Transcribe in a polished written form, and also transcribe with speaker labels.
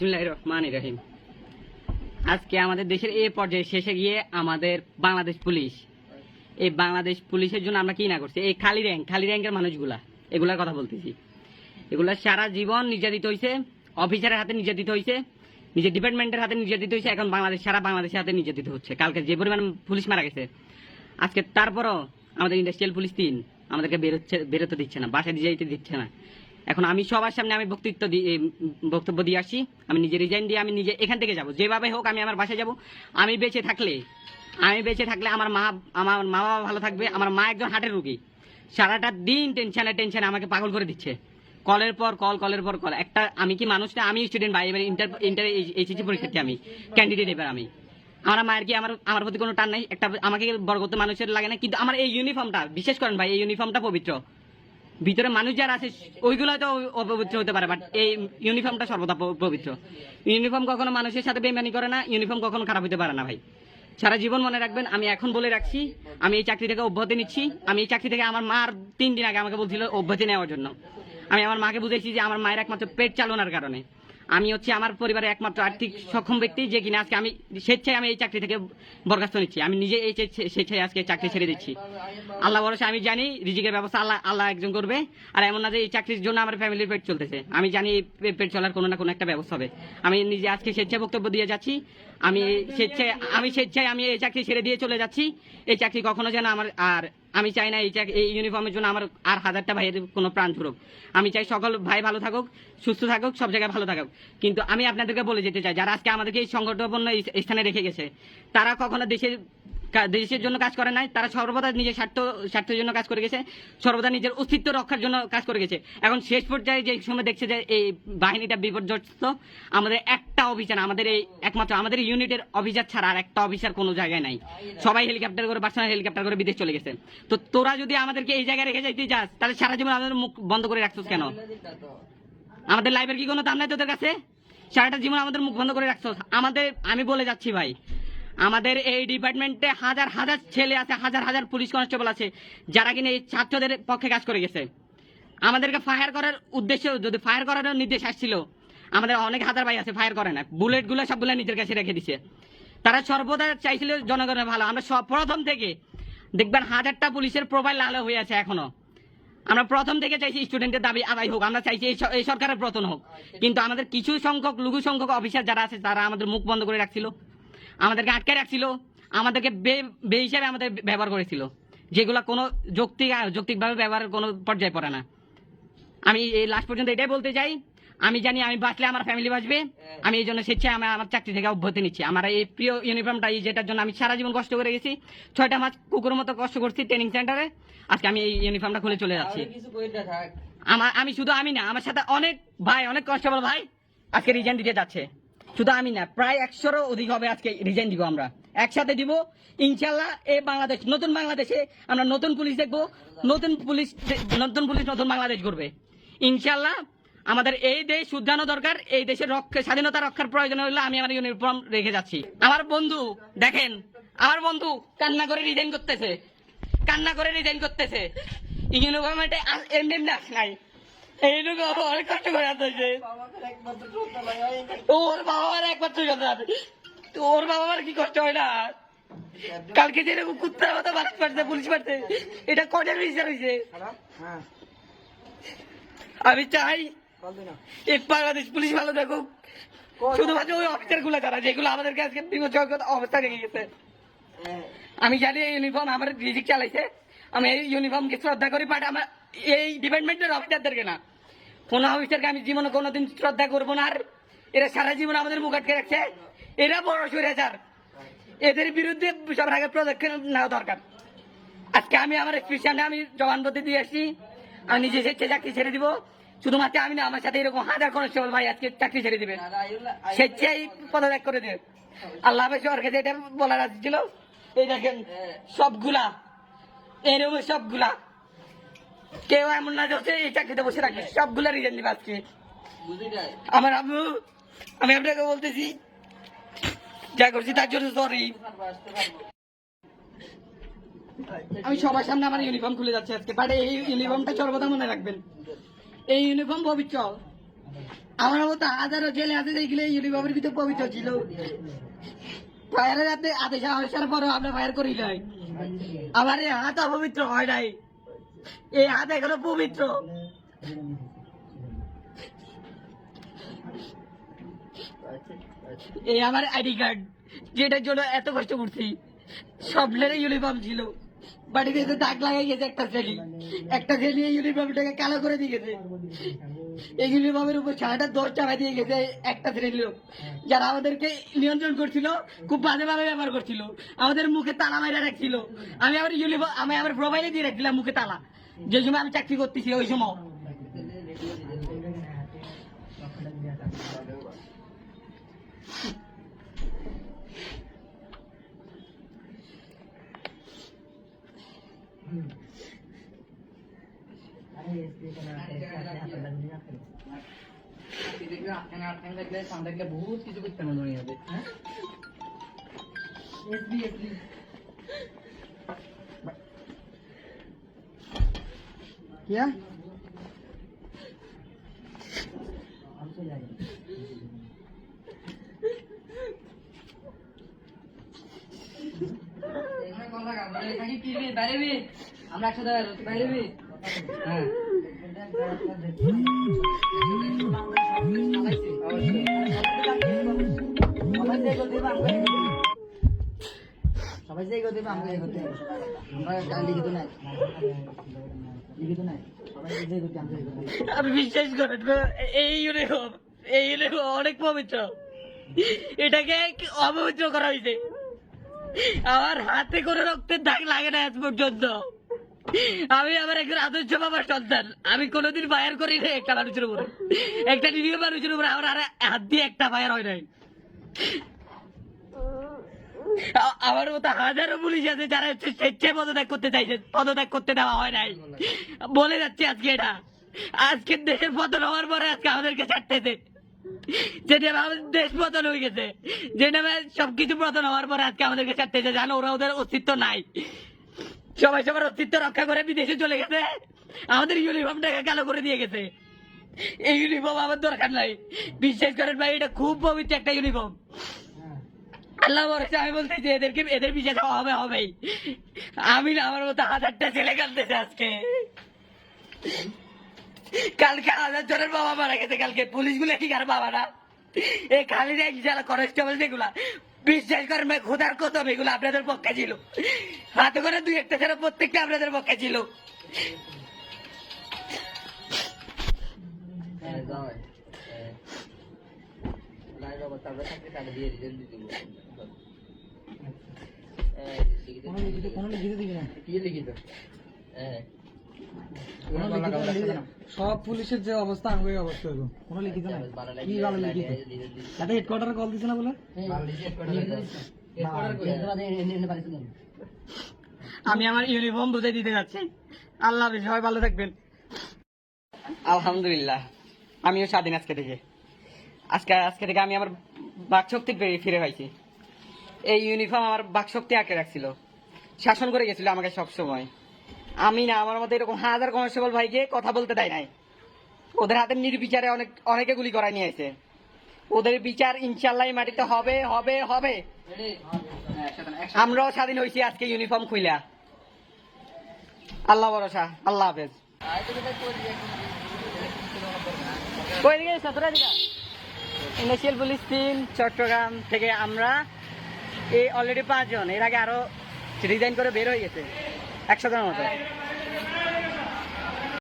Speaker 1: বিসমিল্লাহির রহমানির রহিম। আজকে আমাদের দেশের এই পর্যায়ে শেষে গিয়ে আমাদের বাংলাদেশ পুলিশ, এই বাংলাদেশ পুলিশের জন্য আমরা কি না করছি, এই খালি র্যাঙ্কের মানুষগুলা, এগুলার কথা বলতেছি। এগুলা সারা জীবন নির্যাতিত হয়েছে, অফিসারের হাতে নির্যাতিত হয়েছে, নিজের ডিপার্টমেন্টের হাতে নির্যাতিত হয়েছে, এখন সারা বাংলাদেশের হাতে নির্যাতিত হচ্ছে। কালকে যে পরিমাণ পুলিশ মারা গেছে, আজকে তারপরও আমাদের ইন্ডাস্ট্রিয়াল পুলিশ 3 আমাদেরকে বেরোতে দিচ্ছে না, বাসায় যাইতে দিচ্ছে না। এখন আমি সবার সামনে আমি বক্তব্য দিয়ে আসি, আমি নিজে রিজাইন দিয়ে আমি নিজে এখান থেকে যাব, যেভাবে হোক আমি আমার বাসায় যাব। আমি বেঁচে থাকলে আমার মা বাবা ভালো থাকবে। আমার মা একজন হার্টের রোগী, সারাটা দিন টেনশনে আমাকে পাগল করে দিচ্ছে, কলের পর কল। একটা আমি কি মানুষটা, আমি স্টুডেন্ট ভাই, এবার ইন্টার এইচএসসি পরীক্ষার্থী, আমি ক্যান্ডিডেট। এবার আমার মায়ের কি আমার প্রতি কোনো টান নাই, একটা আমাকে বড় করতে মানুষের লাগে না, কিন্তু আমার এই ইউনিফর্মটা, বিশেষ করেন ভাই, এই ইউনিফর্মটা পবিত্র। ভিতরে মানুষ যারা আছে ওইগুলো তো অপবিত্র হতে পারে, বাট এই ইউনিফর্মটা সর্বদা পবিত্র। ইউনিফর্ম কখনো মানুষের সাথে বেইমানি করে না, ইউনিফর্ম কখনো খারাপ হতে পারে না ভাই। সারা জীবন মনে রাখবেন, আমি এখন বলে রাখছি, আমি এই চাকরি থেকে অব্যাহতি নিচ্ছি। আমি এই চাকরি থেকে, আমার মার 3 দিন আগে আমাকে বলছিল অব্যাহতি নেওয়ার জন্য। আমি আমার মাকে বুঝেছি যে আমার মায়ের একমাত্র পেট চালানোর কারণে আমি হচ্ছে আমার পরিবারের একমাত্র আর্থিক সক্ষম ব্যক্তি, যে কিনা আজকে আমি স্বেচ্ছায় আমি এই চাকরি থেকে বরখাস্ত নিচ্ছি। আমি নিজে এই স্বেচ্ছায় আজকে চাকরি ছেড়ে দিচ্ছি। আল্লাহ ভরসা, আমি জানি রিজিকের ব্যবস্থা আল্লাহ একজন করবে। আর এমন না যে এই চাকরির জন্য আমার ফ্যামিলির পেট চলতেছে, আমি জানি এই পেট চলার কোনো না কোনো একটা ব্যবস্থা হবে। আমি নিজে আজকে স্বেচ্ছায় বক্তব্য দিয়ে যাচ্ছি, আমি স্বেচ্ছায় আমি এই চাকরি ছেড়ে দিয়ে চলে যাচ্ছি। এই চাকরি কখনো যেন আমার, আর আমি চাই না এই ইউনিফর্মের জন্য আমার আর 1000টা ভাইয়ের কোনো প্রাণ ঝরুক। আমি চাই সকল ভাই ভালো থাকুক, সুস্থ থাকুক, সব জায়গায় ভালো থাকুক। কিন্তু আমি আপনাদেরকে বলে যেতে চাই, যারা আজকে আমাদেরকে এই সংকটপূর্ণ স্থানে রেখে গেছে, তারা কখনো দেশের জন্য কাজ করে নাই। তারা সর্বদা নিজের স্বার্থের জন্য কাজ করে গেছে, সর্বদা নিজের অস্তিত্ব রক্ষার জন্য কাজ করে গেছে। এখন শেষ পর্যায়ে যে সময় দেখছে যে এই বাহিনীটা বিপর্যস্ত, আমাদের একটা অফিসার, একমাত্র আমাদের ইউনিটের অফিসার ছাড়া আর একটা অফিসার কোনো জায়গায় নাই। সবাই হেলিকপ্টার করে, পার্সোনাল হেলিকপ্টার করে বিদেশ চলে গেছে। তো তোরা যদি আমাদেরকে এই জায়গায় রেখে যাইতে চাস, তাহলে সারা জীবন আমাদের মুখ বন্ধ করে রাখছিস কেন? আমাদের লাইফের কি কোনো দাম নাই তোদের কাছে? সারাটা জীবন আমাদের মুখ বন্ধ করে রাখছিস। আমি বলে যাচ্ছি ভাই, আমাদের এই ডিপার্টমেন্টে হাজার ছেলে আছে, হাজার পুলিশ কনস্টেবল আছে, যারা কিনা এই ছাত্রদের পক্ষে কাজ করে গেছে। আমাদেরকে ফায়ার করার উদ্দেশ্য, যদি ফায়ার করার নির্দেশ আসছিল, আমাদের অনেক হাজার ভাই আছে ফায়ার করে না, বুলেটগুলো সবগুলো নিজের কাছে রেখে দিছে। তারা সর্বদা চাইছিল জনগণের ভালো। আমরা প্রথম থেকে দেখবেন 1000টা পুলিশের প্রোফাইল লাল হয়ে আছে এখনো। আমরা প্রথম থেকে চাইছি স্টুডেন্টের দাবি আদায় হোক, আমরা চাইছি এই সরকারের পতন হোক। কিন্তু আমাদের কিছু লঘু সংখ্যক অফিসার যারা আছে, তারা আমাদের মুখ বন্ধ করে রাখছিল, আমাদেরকে আটকে রাখছিল, আমাদেরকে বে হিসাবে আমাদের ব্যবহার করেছিল, যেগুলো কোনো যৌক্তিকভাবে ব্যবহারের কোনো পর্যায়ে পড়ে না। আমি এই লাস্ট পর্যন্ত এটাই বলতে চাই, আমি জানি আমি বাঁচলে আমার ফ্যামিলি বাঁচবে। আমি এই জন্য স্বেচ্ছায় আমার চাকরি থেকে অব্যাহতি নিচ্ছি। আমার এই প্রিয় ইউনিফর্মটা, যেটার জন্য আমি সারা জীবন কষ্ট করে গেছি, 6টা মাস কুকুরের মতো কষ্ট করছি ট্রেনিং সেন্টারে, আজকে আমি এই ইউনিফর্মটা খুলে চলে যাচ্ছি। আমি শুধু আমি না, আমার সাথে অনেক ভাই, অনেক কনস্টেবল ভাই আজকে রিজাইন দিতে যাচ্ছে। শুধু আমি না, প্রায় 100-এরও অধিক হবে আজকে রিজাইন দিব। আমরা একসাথে দিব ইনশাল্লাহ। এই বাংলাদেশ, নতুন বাংলাদেশে আমরা নতুন পুলিশ দেখবো, নতুন পুলিশ নতুন বাংলাদেশ গড়বে ইনশাল্লাহ। আমাদের এই দেশ শুধরানো দরকার, এই দেশের স্বাধীনতা রক্ষার প্রয়োজন হলে আমি আমার ইউনিফর্ম রেখে যাচ্ছি। আমার বন্ধু দেখেন, আমার বন্ধু কান্না করে রিজাইন করতেছে, ইউনিফর্মে এমনি নাই, এইরকম অনেক কষ্ট করে আসতেছে। ওর বাবার একমাত্র ওর বাবার কি কষ্ট হয় না? কালকে যেরকম কুত্তার মতো বাস পাচ্ছে, পুলিশ পাচ্ছে, এটা কটার বিচার হয়েছে? আমি চাই এই বাংলাদেশ পুলিশ ভালো থাকুক, শুধুমাত্র ওই অফিসার গুলো যারা, যেগুলো আমাদেরকে আজকে বিপজ্জনক অবস্থা রেখে গেছে। আমি জানি এই ইউনিফর্ম আমার রিজিক চালাইছে, আমি এই ইউনিফর্মকে শ্রদ্ধা করি, বাট আমার এই ডিপার্টমেন্টের অফিসারদেরকে না, কোনো অফিসারকে আমি জীবনে কোনোদিন শ্রদ্ধা করবো না। আর এরা সারা জীবন আমাদের মুখ আটকে রাখছে, এরা বড় স্বৈরাচার, এদের বিরুদ্ধে সবার আগে পদক্ষেপ নেওয়া দরকার। আজকে আমি আমার স্পেশালে আমি জবানবন্দি দিয়ে আসছি, আমি নিজে চাকরি ছেড়ে দিব। শুধুমাত্র আমি না, আমার সাথে এরকম হাজার কনস্টেবল ভাই আজকে চাকরি ছেড়ে দিবে, স্বেচ্ছায় পদত্যাগ করে দেবে। আল্লাহ হাফেজ। ওর কাছে এটা বলার ছিল। এই দেখেন সবগুলা এরকম, সবগুলা কেউ এমন না যে এই চাকরিতে বসে রাখবে, সবগুলা রিজাইন দিবে আজকে। আমার আম্মু, আমি আপনাকে বলতেছি, যা করছি তার জন্য সরি। আমি সবার সামনে আমার ইউনিফর্ম খুলে যাচ্ছে আজকে, বাট এই ইউনিফর্মটা সর্বদা মনে রাখবেন, এই ইউনিফর্ম পবিত্র।
Speaker 2: আমার মতো হাজারো ছেলে আছে যেগুলো ইউনিফর্মের ভিতরে পবিত্র ছিল। ফায়ারের হাতে আদেশ আসার পরও আমরা ফায়ার করি নাই। আমার এই হাত অপবিত্র হয় নাই, এই হাত এখনো পবিত্র। এই আমার আইডি কার্ড, যেটার জন্য এত কষ্ট করছি। স্বপ্নের ইউনিফর্ম ছিল, বাড়িতে এসে দাগ লাগাই গেছে একটা ছেলে ইউনিফর্মটাকে কালো করে দিয়ে গেছে। এই ইউনিফর্মের উপর সারাটা দোষ চাপা দিয়ে গেছে একটা শ্রেণীর লোক, যারা আমাদেরকে নিয়ন্ত্রণ করছিল, খুব বাজেভাবে ব্যবহার করছিল, আমাদের মুখে তালা মাইরা রাখছিল। আমি আমার প্রোফাইলে দিয়ে রাখছিলাম মুখে তালা, যে সময় আমি চাকরি করতেছি ওই সময়।
Speaker 1: বহুত কিছু করতে মনে হবে।
Speaker 2: क्या
Speaker 1: আমরা একসাথে বাইরে হ্যাঁ
Speaker 2: সবাই যে করতে আমরা করতে আমরা লিখিত নাই আমি বিশ্বাস করেন এই ইউনিফর্ম অনেক পবিত্র, এটাকে অপবিত্র করা হয়েছে। আমার হাতে করে রক্তের দাগ লাগে না আজ পর্যন্ত। আমি আমার একজন আদর্শ বাবার সন্তান, আমি কোনোদিন ফায়ার করি না একটা মানুষের উপরে, একটা নিরীহ মানুষের উপরে আমার হাত দিয়ে একটা ফায়ার হয় নাই। আমার মতো হাজারো পুলিশ আছে যারা স্বেচ্ছায় পদত্যাগ করতে চাইছে, পদত্যাগ করতে দেওয়া হয় নাই। বলে যাচ্ছে আজকে এটা, আজকে দেশের পতন হওয়ার পরে আজকে আমাদেরকে ছাড়তেছে, যেটা আমাদের দেশ পতন হয়ে গেছে, যে নামে সবকিছু পতন হওয়ার পরে আজকে আমাদেরকে ছাড়তেছে। জানো ওরা ওদের অস্তিত্ব নাই, সবাই সবার অস্তিত্ব রক্ষা করে বিদেশে চলে গেছে, আমাদের ইউনিফর্মটাকে কালো করে দিয়ে গেছে। এই ইউনিফর্ম আমার দরকার নাই, বিশ্বাস করেন ভাই, এটা খুব পবিত্র একটা ইউনিফর্ম। আল্লাহ ভরসা, আমি বলতেছি এদের বিচার হবেই। আমি না, আমার মতো হাজারটা ছেলে কাঁদতেছে আজকে। কালকে 1000 জনের বাবা মারা গেছে, কালকে পুলিশ গুলো কি কার বাবা না? এই খালি কনস্টেবল যেগুলা, বিশ্বাস করেন ভাই, খোদার কসম এগুলো আপনাদের পক্ষে ছিল। হাতে করে 2-1টা ছেলে প্রত্যেকটা আপনাদের পক্ষে ছিল।
Speaker 3: সব পুলিশের যে অবস্থা আমি ওই অবস্থা হইব, কোনো লিখিত নাই। কি ভালো লিখিত এটা হেডকোয়ার্টারে কল দিছে না বলে?
Speaker 2: আমি আমার ইউনিফর্ম বুঝে দিতে যাচ্ছি। আল্লাহ হাফেজ, সবাই ভালো থাকবেন। আলহামদুলিল্লাহ, আমিও স্বাধীন আজকে থেকে। আজকে থেকে আমি আমার বাকশক্তি ফিরে পাইছি। এই ইউনিফর্ম আমার বাকশক্তি আঁকে রাখছিল, শাসন করে গেছিল আমাকে সব সময়। আমি না, আমার মধ্যে এরকম হাজার কনস্টেবল ভাইকে কথা বলতে দেয় নাই। ওদের হাতের নির্বিচারে অনেকে গুলি করায় নিয়ে আসে। ওদের বিচার ইনশাল্লাহ মাটিতে হবে হবে হবে। আমরাও স্বাধীন হয়েছি আজকে ইউনিফর্ম খুইলা। আল্লাহ ভরসা, আল্লাহ হাফেজ। ইন্ডাস্ট্রিয়াল পুলিশ টিম চট্টগ্রাম থেকে আমরা এই অলরেডি 5 জন, এর আগে আরো রিজাইন করে বের হয়ে গেছে 100 জনের মতো।